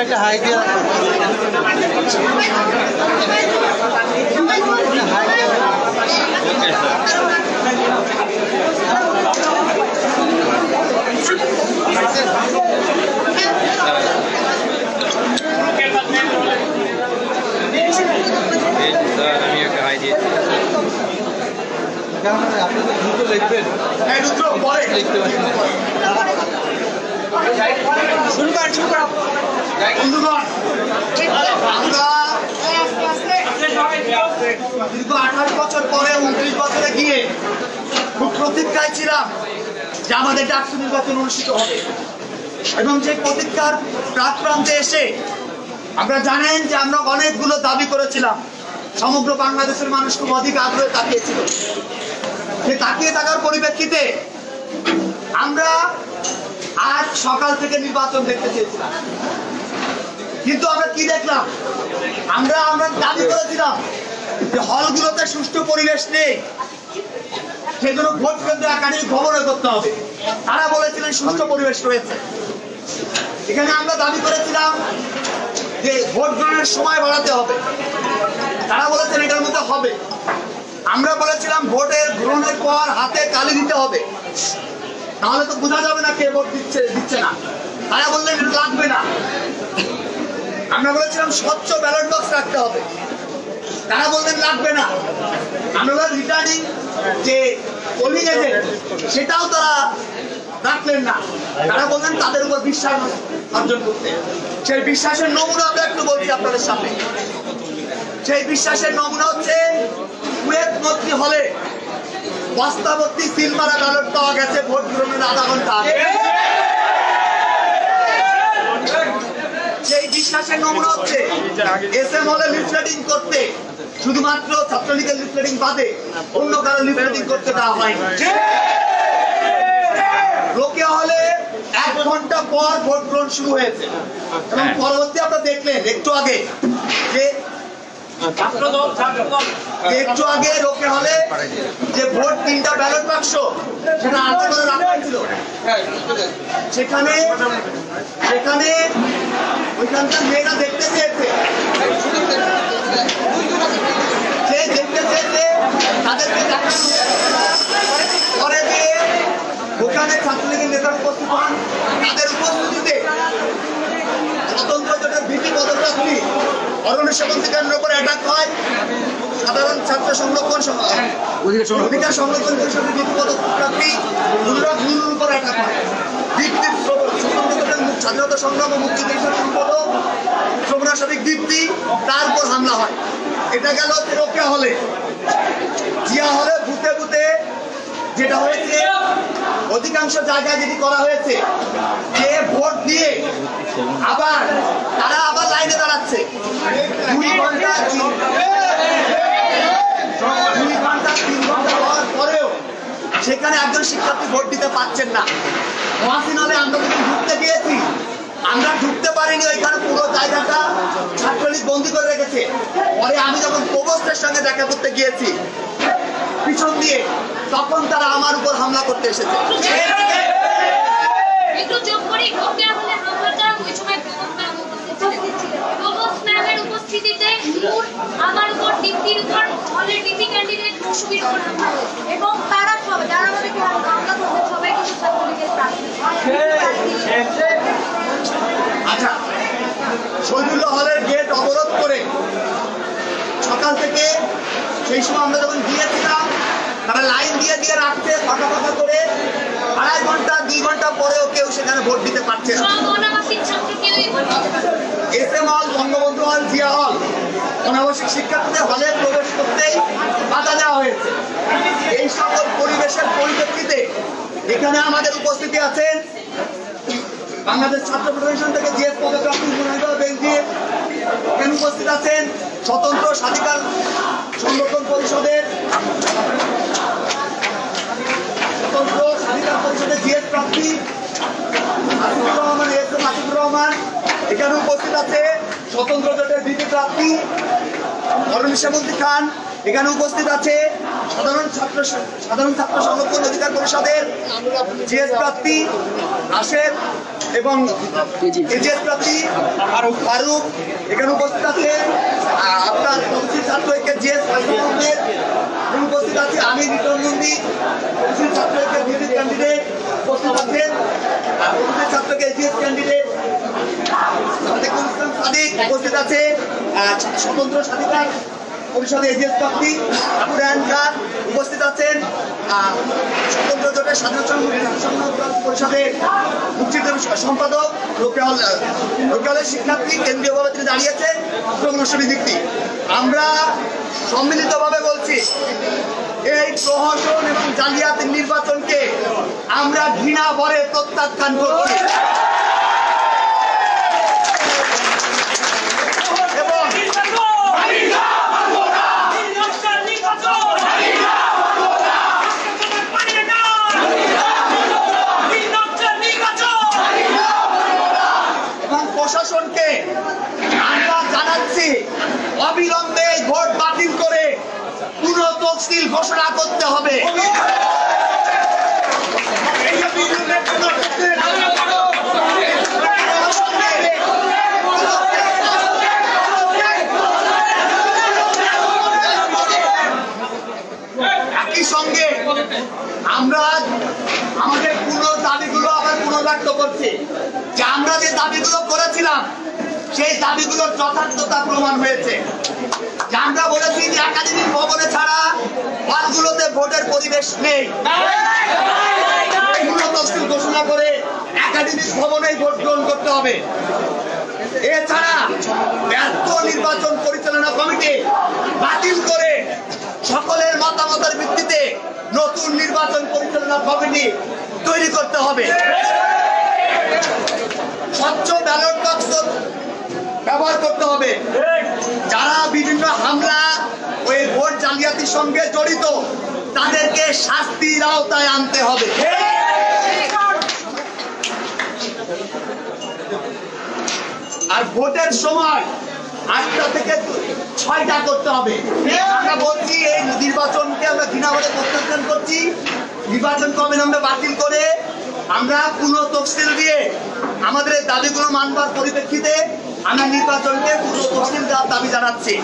একটা হাই দিয়া আমি একটা হাই দিয়েছি আপনি তো দ্রুত লিখবেন পরে লিখতে পারছেন বন্ধুগণ আমরা দীর্ঘ 28 বছর পরে 29 বছরে গিয়ে খুব প্রতীক্ষায় ছিলাম যে আমাদের ডাকসু নির্বাচন অনুষ্ঠিত হবে এবং সেই প্রতীক্ষার প্রাক প্রান্তে এসে আমরা জানেন যে আমরা অনেকগুলো দাবি করেছিলাম। সমগ্র বাংলাদেশের মানুষ খুব অধিক আগ্রহে তাকিয়েছিল। সেই তাকিয়ে থাকার পরিপ্রেক্ষিতে আমরা আজ সকাল থেকে নির্বাচন দেখতে চেয়েছিলাম, কিন্তু আমরা কি দেখলাম? আমরা দাবি করেছিলাম যে হলগুলোতে সুষ্ঠু পরিবেশ নেই, সেজন্য ভোট কেন্দ্র একাডেমিক ভবনে করতে হবে। তারা বলেছিলেন সুষ্ঠু পরিবেশ রয়েছে। এখানে আমরা দাবি করেছিলাম যে ভোট গ্রহণের সময় বাড়াতে হবে, তারা বলেছেন এটার মধ্যে হবে। আমরা বলেছিলাম ভোটের গ্রহণের পর হাতে কালি দিতে হবে, তাহলে তো বোঝা যাবে না কে ভোট দিচ্ছে না। তারা বললেন এটা লাগবে না। আমরা বলেছিলাম স্বচ্ছ ব্যালট বক্স রাখতে হবে, তারা বললেন লাগবে না। আমরা রিটার্নিং যে পোলিং এজেন্ট সেটাও তারা রাখলেন না, তারা বললেন তাদের উপর বিশ্বাস অর্জন করতে। সেই বিশ্বাসের নমুনা আমরা একটু বলছি আপনাদের সামনে। সেই বিশ্বাসের নমুনা হচ্ছে কুয়েত মন্ত্রী হলে বাস্তাবর্তী সিলমারা ব্যালট পাওয়া গেছে ভোট গ্রহণের আধা ঘন্টা আগে। সেই বিশ্বাসের নমুনা হচ্ছে এসএম হলে লিফলেটিং করতে শুধুমাত্র ছাত্রলীগের লিফলেটিং বাদে অন্য কারো লিফলেটিং করতে দেওয়া হয়নি। রোকেয়া হলে 1 ঘন্টা পর ভোট গ্রহণ শুরু হয়েছে এবং পরবর্তী আপনারা দেখলেন একটু আগে যে রোকে হলে যে ভোট 3টা ব্যালট বাক্স সেটা আলাদা করে রাখা হয়েছিল। সেখানে ওইখানকার মেয়েরা দেখতে চেয়েছে, তাদেরকে দেখানো পরে দিয়ে ওখানে ছাত্রলীগের নেতার উপস্থিত হন। তাদের উপস্থিতিতে স্বতন্ত্র জোটের ভিপি পদপ্রার্থী অরণ্য সেবন্তী কেন্দ্রের উপর অ্যাটাক হয়। সাধারণ ছাত্র সংরক্ষণ অধিকার সংরক্ষণ পরিষদের ভিপি পদপ্রার্থী অনুরাগ নুরুর উপর অ্যাটাক হয়। স্বতন্ত্র জোটের স্বাধীনতা সংগ্রাম ও মুক্তিযুদ্ধের সম্পাদক শোভনা শফিক দীপ্তি, তার উপর হামলা হয়। এটা গেল রোকেয়া হলে। জিয়া হলে বুথে বুথে যেটা হয়েছে, অধিকাংশ জায়গায় যেটি করা হয়েছে যে ভোট দিয়ে তারা আবার লাইনে দাঁড়াচ্ছে 2 ঘন্টা 3 ঘন্টা হওয়ার পরেও সেখানে একজন শিক্ষার্থী ভোট দিতে পারছেন না। মহাসিন হলে আমরা যখন ঢুকতে গিয়েছি, আমরা ঢুকতে পারিনি, ওইখানে পুরো জায়গাটা ছাত্রলীগ বন্দি করে রেখেছে। পরে আমি যখন প্রবোস্টের সঙ্গে দেখা করতে গিয়েছি পিছন দিয়ে, তখন তারা আমার উপর হামলা করতে এসেছে। আমার উপর ডিপির উপর হলের ডিপি ক্যান্ডিডেট মৌসুমীর উপর হামলা হয়েছে এবং তারা সবাই যারা আমাদেরকে হামলা করছে সবাই কিন্তু ছাত্রলীগের প্রার্থী। আচ্ছা, শহীদুল্লাহ হলের গেট অবরোধ করে সকাল থেকে সেই সময় আমরা যখন গিয়েছিলাম তারা লাইন দিয়ে রাখতে ফাঁকা ফাঁকা করে 2.5 ঘন্টা 2 ঘন্টা পরেও কেউ সেখানে ভোট দিতে পারছে না। এসএম হল, বঙ্গবন্ধু হল, জিয়া হল, অনাবশ্যক শিক্ষার্থীদের হলে প্রবেশ করতেই বাধা দেওয়া হয়েছে। এই সকল পরিবেশের পরিপ্রেক্ষিতে এখানে আমাদের উপস্থিতি আছেন বাংলাদেশ ছাত্র ফেডারেশন থেকে জিএস পদপ্রার্থী বেঞ্জির, এখানে উপস্থিত আছেন স্বতন্ত্র স্বাধিকার সংরক্ষণ পরিষদের জিএস প্রার্থী আসিফুর রহমান, এসএম আসিফুর রহমান। এখানে উপস্থিত আছে স্বতন্ত্র জোটের ভিপি প্রার্থী অরণ্য সেবন্তী খান। এখানে উপস্থিত আছে সাধারণ ছাত্র সংরক্ষণ অধিকার পরিষদের জিএস প্রার্থী রাশেদ। এবং এজিএস প্রার্থী ফারুক এখানে উপস্থিত আছে। আপনার তফসিল ছাত্র ঐক্যের জিএস আহমেদ উপস্থিত আছে। আমি রিটন নন্দী তফসিল ছাত্র ঐক্যের বিজেপি ক্যান্ডিডেট উপস্থিত আছেন। তফসিল ছাত্রকে এজিএস ক্যান্ডিডেট সাদেকুল ইসলাম সাদিক উপস্থিত আছে। স্বতন্ত্র স্বাধিকার পরিষদের এজিএস প্রার্থী আবু রায়হান খান উপস্থিত আছেন। স্বতন্ত্র জোটের সাধারণ পরিষদের মুক্তিযুদ্ধ সম্পাদক রোকেয়ালের শিক্ষার্থী কেন্দ্রীয়ভাবে তিনি দাঁড়িয়েছেন প্রগণশলী দিকটি। আমরা সম্মিলিতভাবে বলছি এই প্রহসন এবং জালিয়াতির নির্বাচনকে আমরা ঘৃণা ভরে প্রত্যাখ্যান করছি এবং প্রশাসনকে আমরা জানাচ্ছি অবিলম্বে ভোট বাতিল করে পুনঃ তফসিল ঘোষণা করতে হবে। একই সঙ্গে আমরা আমাদের পুরো দাবিগুলো আবার পুনর্ব্যক্ত করছি যে আমরা যে দাবিগুলো করেছিলাম সেই দাবিগুলোর যথার্থতা প্রমাণ হয়েছে। যে আমরা বলেছি যে একাডেমিক ভবনে ছাড়া হলগুলোতে ভোটের পরিবেশ নেই, তফসিল ঘোষণা করে একাডেমিক ভবনেই ভোট গ্রহণ করতে হবে। এছাড়া ব্যর্থ নির্বাচন পরিচালনা কমিটি বাতিল করে সকলের মতামতের ভিত্তিতে নতুন নির্বাচন পরিচালনা কমিটি তৈরি করতে হবে। স্বচ্ছ ব্যালট বাক্স ব্যবহার করতে হবে। যারা বিভিন্ন হামলা ওই ভোট জালিয়াতির সঙ্গে জড়িত তাদেরকে শাস্তির আওতায় আনতে হবে। আর ভোটের সময় 8টা থেকে 6টা করতে হবে। আমরা বলছি এই নির্বাচনকে আমরা ঘৃণাভাবে প্রত্যাখ্যান করছি। নির্বাচনকে অবিলম্বে বাতিল করে আমরা পুনঃ তফসিল দিয়ে আমাদের দাবিগুলো মানবার পরিপ্রেক্ষিতে আমরা নির্বাচনকে পুনঃ তফসিল দেওয়ার দাবি জানাচ্ছি।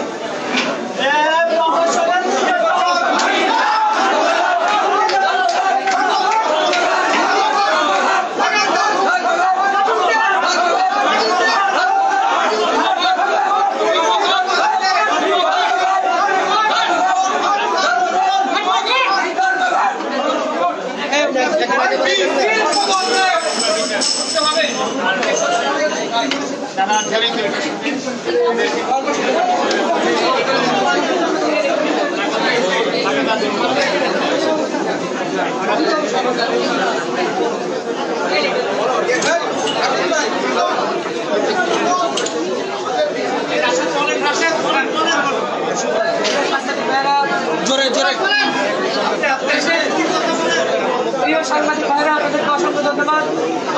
সাংবাদিক ভাইরা আপনাদেরকে অসংখ্য ধন্যবাদ।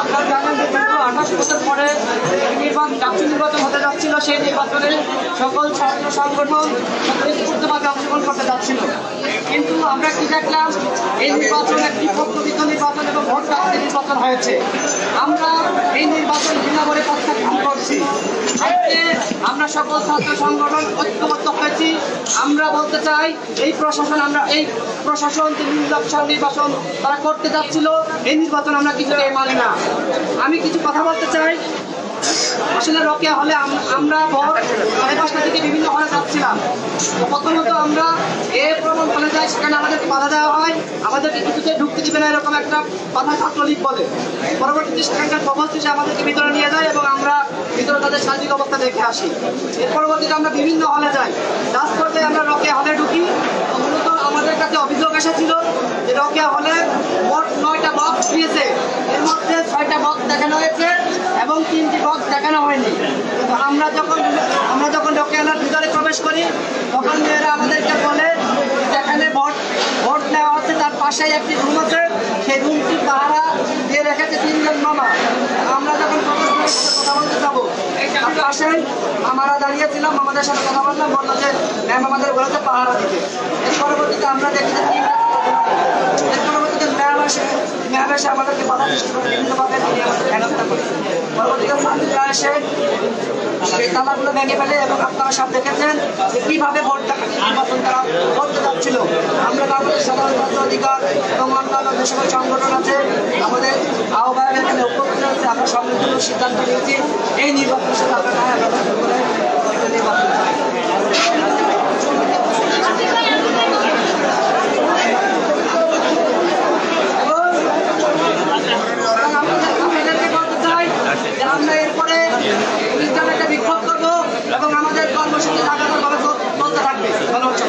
আপনারা জানেন যে 28 বছর পরে ডাকসু নির্বাচন হতে যাচ্ছিল, সেই নির্বাচনে সকল ছাত্র সংগঠন স্ফূর্তভাবে অংশগ্রহণ করতে যাচ্ছিল। কিন্তু আমরা কি দেখলাম, এই নির্বাচন একটি প্রকৃত নির্বাচন এবং ভোট প্রাপ্তির নির্বাচন হয়েছে। আমরা এই নির্বাচন ঘৃণাভরে প্রত্যাখ্যান করছি। আজকে আমরা সকল ছাত্র সংগঠন ঐক্যবদ্ধ হয়েছি। আমরা বলতে চাই এই প্রশাসন যে নির্বাচন তারা করতে যাচ্ছিল, এই নির্বাচন আমরা কিছুতেই মানি না। আমি কিছু কথা বলতে চাই। আসলে রোকেয়া হলে আমরা ভোর 5:30 থেকে বিভিন্ন হলে যাচ্ছিলাম। প্রথমত আমরা প্রমাণ হলে যাই, সেখানে আমাদেরকে বাধা দেওয়া হয়, আমাদেরকে কিছুতে ঢুকতে দিবে না, এরকম একটা কথা ছাত্রলীগ বলে। পরবর্তীতে সেখানকার খবর শেষে আমাদেরকে ভিতরে নিয়ে যায় এবং আমরা ভিতরে তাদের শারীরিক অবস্থা দেখে আসি। এর পরবর্তীতে আমরা বিভিন্ন হলে যাই। লাস্ট পর্যায়ে আমরা রোকেয়া হলে ঢুকি। মূলত আমাদের কাছে অভিযোগ এসেছিল যে রোকেয়া হলে মোট 9টা বক্স দিয়েছে, এর মধ্যে 6টা বক্স দেখানো হয়েছে এবং 3টি বক্স দেখানো হয়নি। তো আমরা যখন রোকেয়ার ভিতরে প্রবেশ করি তখন মেয়েরা আমাদেরকে বলে যেখানে ভোট নেওয়া হচ্ছে তার পাশেই একটি রুম আছে, সেই রুমটি পাহারা দিয়ে রেখেছে 3 জন মামা। আমরা যখন প্রবেশ কথা বলতে যাবো, আপনি আসেন, আমরা দাঁড়িয়েছিলাম, আমাদের সাথে কথা বললাম, বললো যে ম্যাম আমাদের বলেছে পাহারা দিতে। এর পরবর্তীতে আমরা দেখি যে 3টা, এর পরবর্তীতে ম্যাম এসে আমাদেরকে বাধা সৃষ্টি করে বিভিন্নভাবে আমাদের হেনস্থা করেছে। এসে সেই তালাগুলো ভেঙে ফেলে এবং আপনারা সব দেখেছেন যে কিভাবে ভোট নির্বাচন তারা করতে যাচ্ছিল। আমরা আমাদের সাধারণ অধিকার এবং অন্যান্য যে সকল সংগঠন আছে আমাদের আহ্বায়ক এখানে উপস্থিত আছে, আমরা সম্মিলিত সিদ্ধান্ত নিয়েছি এই নির্বাচনের সাথে আমরা করে একটা নির্বাচন আমরা এরপরে একটা বিক্ষোভ করবো এবং আমাদের কর্মসূচি লাগাতার ভাবে চলতে থাকবে। ভালো হচ্ছে।